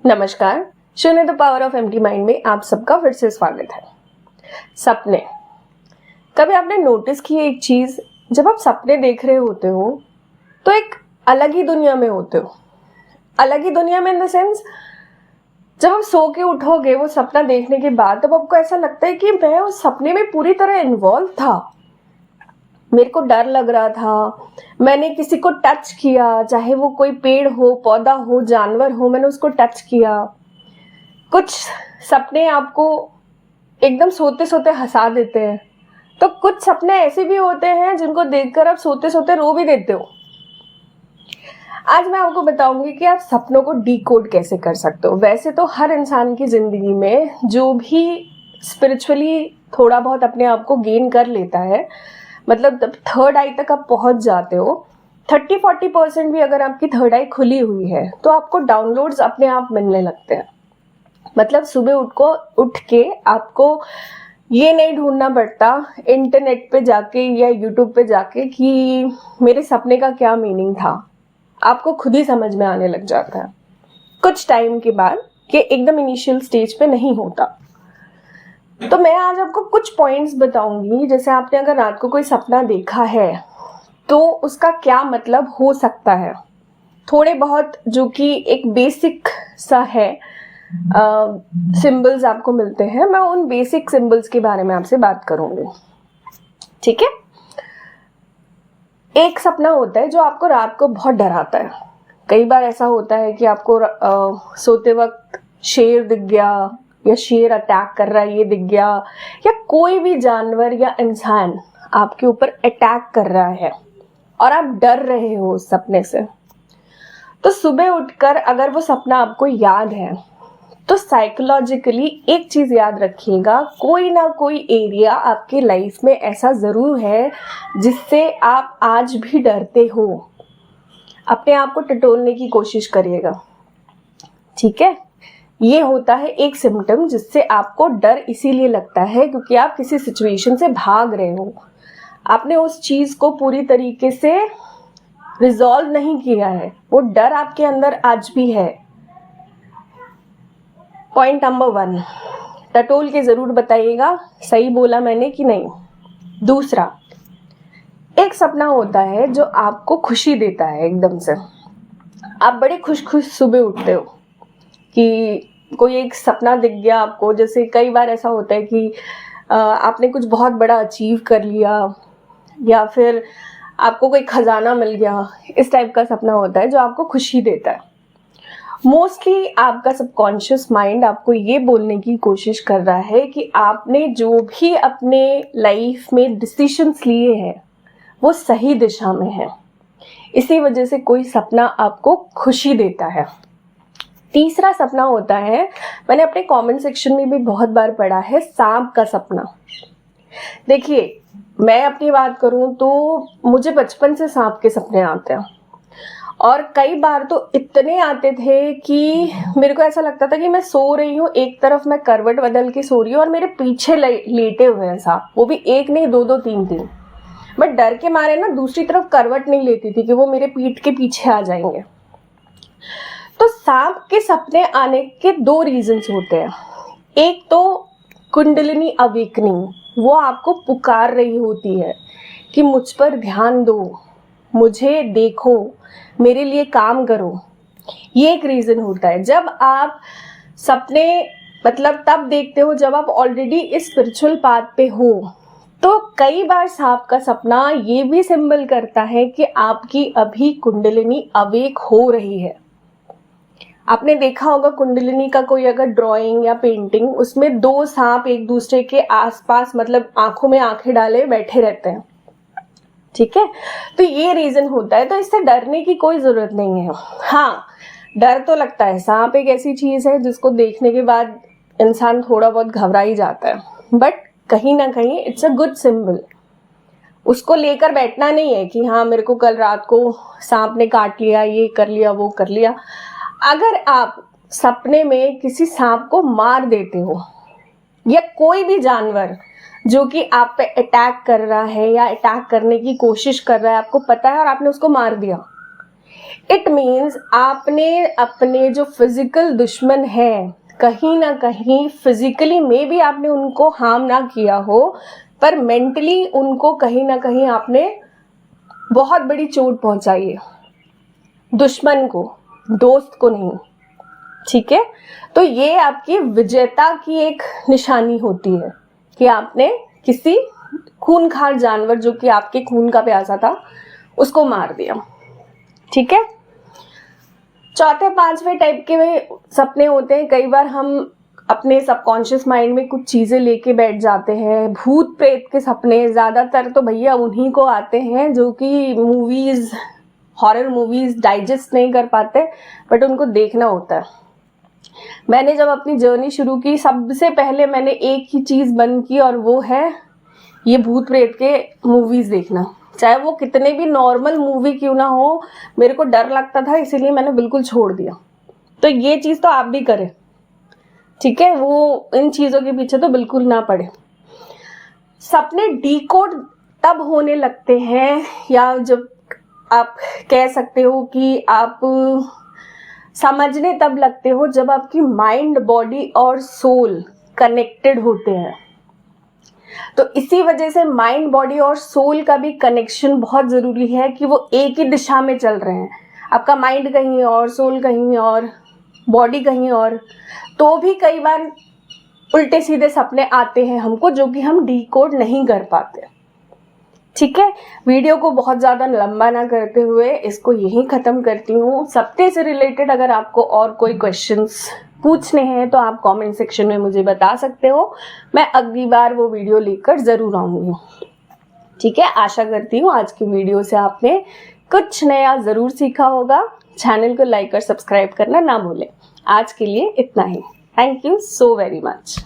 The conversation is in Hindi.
नमस्कार, शून्य the power of empty mind में आप सबका फिर से स्वागत है। सपने। कभी आपने नोटिस की एक चीज, जब आप सपने देख रहे होते हो तो एक अलग ही दुनिया में होते हो। अलग ही दुनिया में इन द सेंस, जब आप सो के उठोगे वो सपना देखने के बाद, तब आपको ऐसा लगता है कि मैं उस सपने में पूरी तरह इन्वॉल्व था। मेरे को डर लग रहा था, मैंने किसी को टच किया, चाहे वो कोई पेड़ हो, पौधा हो, जानवर हो, मैंने उसको टच किया। कुछ सपने आपको एकदम सोते सोते हंसा देते हैं, तो कुछ सपने ऐसे भी होते हैं जिनको देखकर आप सोते सोते रो भी देते हो। आज मैं आपको बताऊंगी कि आप सपनों को डिकोड कैसे कर सकते हो। वैसे तो हर इंसान की जिंदगी में जो भी स्पिरिचुअली थोड़ा बहुत अपने आप को गेन कर लेता है, मतलब थर्ड आई तक आप पहुंच जाते हो, 30-40% भी अगर आपकी थर्ड आई खुली हुई है तो आपको डाउनलोड्स अपने आप मिलने लगते हैं। मतलब सुबह उठ के आपको ये नहीं ढूंढना पड़ता इंटरनेट पे जाके या यूट्यूब पे जाके कि मेरे सपने का क्या मीनिंग था। आपको खुद ही समझ में आने लग जाता है कुछ टाइम के बाद, कि एकदम इनिशियल स्टेज पे नहीं होता। तो मैं आज आपको कुछ पॉइंट्स बताऊंगी, जैसे आपने अगर रात को कोई सपना देखा है तो उसका क्या मतलब हो सकता है। थोड़े बहुत जो कि एक बेसिक सा है सिंबल्स आपको मिलते हैं, मैं उन बेसिक सिंबल्स के बारे में आपसे बात करूंगी। ठीक है। एक सपना होता है जो आपको रात को बहुत डराता है। कई बार ऐसा होता है कि आपको सोते वक्त शेर दिख गया, या शेर अटैक कर रहा है ये दिख गया, या कोई भी जानवर या इंसान आपके ऊपर अटैक कर रहा है और आप डर रहे हो उस सपने से। तो सुबह उठकर अगर वो सपना आपको याद है तो साइकोलॉजिकली एक चीज याद रखिएगा, कोई ना कोई एरिया आपके लाइफ में ऐसा जरूर है जिससे आप आज भी डरते हो। अपने आप को टटोलने की कोशिश करिएगा। ठीक है। ये होता है एक सिम्टम जिससे आपको डर इसीलिए लगता है क्योंकि आप किसी सिचुएशन से भाग रहे हो। आपने उस चीज को पूरी तरीके से रिजॉल्व नहीं किया है, वो डर आपके अंदर आज भी है। पॉइंट नंबर 1, टटोल के जरूर बताइएगा सही बोला मैंने कि नहीं। दूसरा, एक सपना होता है जो आपको खुशी देता है एकदम से। आप बड़े खुश सुबह उठते हो कि कोई एक सपना दिख गया आपको। जैसे कई बार ऐसा होता है कि आपने कुछ बहुत बड़ा अचीव कर लिया, या फिर आपको कोई खजाना मिल गया। इस टाइप का सपना होता है जो आपको खुशी देता है। मोस्टली आपका सबकॉन्शियस माइंड आपको ये बोलने की कोशिश कर रहा है कि आपने जो भी अपने लाइफ में डिसीजंस लिए हैं वो सही दिशा में है, इसी वजह से कोई सपना आपको खुशी देता है। तीसरा सपना होता है, मैंने अपने कमेंट सेक्शन में भी बहुत बार पढ़ा है, सांप का सपना। देखिए, मैं अपनी बात करूं तो मुझे बचपन से सांप के सपने आते हैं, और कई बार तो इतने आते थे कि मेरे को ऐसा लगता था कि मैं सो रही हूँ, एक तरफ मैं करवट बदल के सो रही हूँ और मेरे पीछे लेटे हुए हैं सांप। वो भी एक नहीं, दो, तीन। बट डर के मारे ना दूसरी तरफ करवट नहीं लेती थी कि वो मेरे पीठ के पीछे आ जाएंगे। तो सांप के सपने आने के 2 रीजंस होते हैं। एक तो कुंडलिनी अवेकनिंग, वो आपको पुकार रही होती है कि मुझ पर ध्यान दो, मुझे देखो, मेरे लिए काम करो। ये एक रीजन होता है। जब आप सपने मतलब तब देखते हो जब आप ऑलरेडी इस स्पिरिचुअल पाथ पे हो। तो कई बार सांप का सपना ये भी सिंबल करता है कि आपकी अभी कुंडलिनी अवेक हो रही है। आपने देखा होगा कुंडलिनी का कोई अगर ड्राइंग या पेंटिंग, उसमें 2 सांप एक दूसरे के आसपास, मतलब आंखों में आंखें डाले बैठे रहते हैं। ठीक है। तो ये रीजन होता है। तो इससे डरने की कोई जरूरत नहीं है। हाँ, डर तो लगता है। सांप एक ऐसी चीज है जिसको देखने के बाद इंसान थोड़ा बहुत घबरा ही जाता है, बट कहीं ना कहीं इट्स अ गुड सिंबल। उसको लेकर बैठना नहीं है कि हाँ मेरे को कल रात को सांप ने काट लिया, ये कर लिया, वो कर लिया। अगर आप सपने में किसी सांप को मार देते हो, या कोई भी जानवर जो कि आप पे अटैक कर रहा है या अटैक करने की कोशिश कर रहा है, आपको पता है, और आपने उसको मार दिया, इट मीन्स आपने अपने जो फिजिकल दुश्मन है कहीं ना कहीं फिजिकली में भी आपने उनको हार्म ना किया हो, पर मेंटली उनको कहीं ना कहीं आपने बहुत बड़ी चोट पहुंचाई है, दुश्मन को, दोस्त को नहीं। ठीक है, तो ये आपकी विजेता की एक निशानी होती है कि आपने किसी खूनखार जानवर जो कि आपके खून का प्यासा था उसको मार दिया। ठीक है, चौथे पांचवें टाइप के सपने होते हैं, कई बार हम अपने सबकॉन्शियस माइंड में कुछ चीजें लेके बैठ जाते हैं। भूत प्रेत के सपने ज्यादातर तो भैया उन्हीं को आते हैं जो कि मूवीज, हॉरर मूवीज डाइजेस्ट नहीं कर पाते, बट उनको देखना होता है। मैंने जब अपनी जर्नी शुरू की, सबसे पहले मैंने एक ही चीज बंद की और वो है ये भूत प्रेत के मूवीज देखना, चाहे वो कितने भी नॉर्मल मूवी क्यों ना हो। मेरे को डर लगता था, इसीलिए मैंने बिल्कुल छोड़ दिया। तो ये चीज तो आप भी करें, ठीक है, वो इन चीजों के पीछे तो बिल्कुल ना पड़े। सपने डीकोड तब होने लगते हैं, या जब आप कह सकते हो कि आप समझने तब लगते हो जब आपकी माइंड, बॉडी और सोल कनेक्टेड होते हैं। तो इसी वजह से माइंड, बॉडी और सोल का भी कनेक्शन बहुत ज़रूरी है कि वो एक ही दिशा में चल रहे हैं। आपका माइंड कहीं और, सोल कहीं और, बॉडी कहीं और, तो भी कई बार उल्टे सीधे सपने आते हैं हमको जो कि हम डीकोड नहीं कर पाते। ठीक है, वीडियो को बहुत ज़्यादा लंबा ना करते हुए इसको यहीं ख़त्म करती हूँ। सपने से रिलेटेड अगर आपको और कोई क्वेश्चंस पूछने हैं तो आप कमेंट सेक्शन में मुझे बता सकते हो, मैं अगली बार वो वीडियो लेकर ज़रूर आऊँगी। ठीक है, आशा करती हूँ आज की वीडियो से आपने कुछ नया ज़रूर सीखा होगा। चैनल को लाइक और सब्सक्राइब करना ना भूलें। आज के लिए इतना ही। Thank you so very much.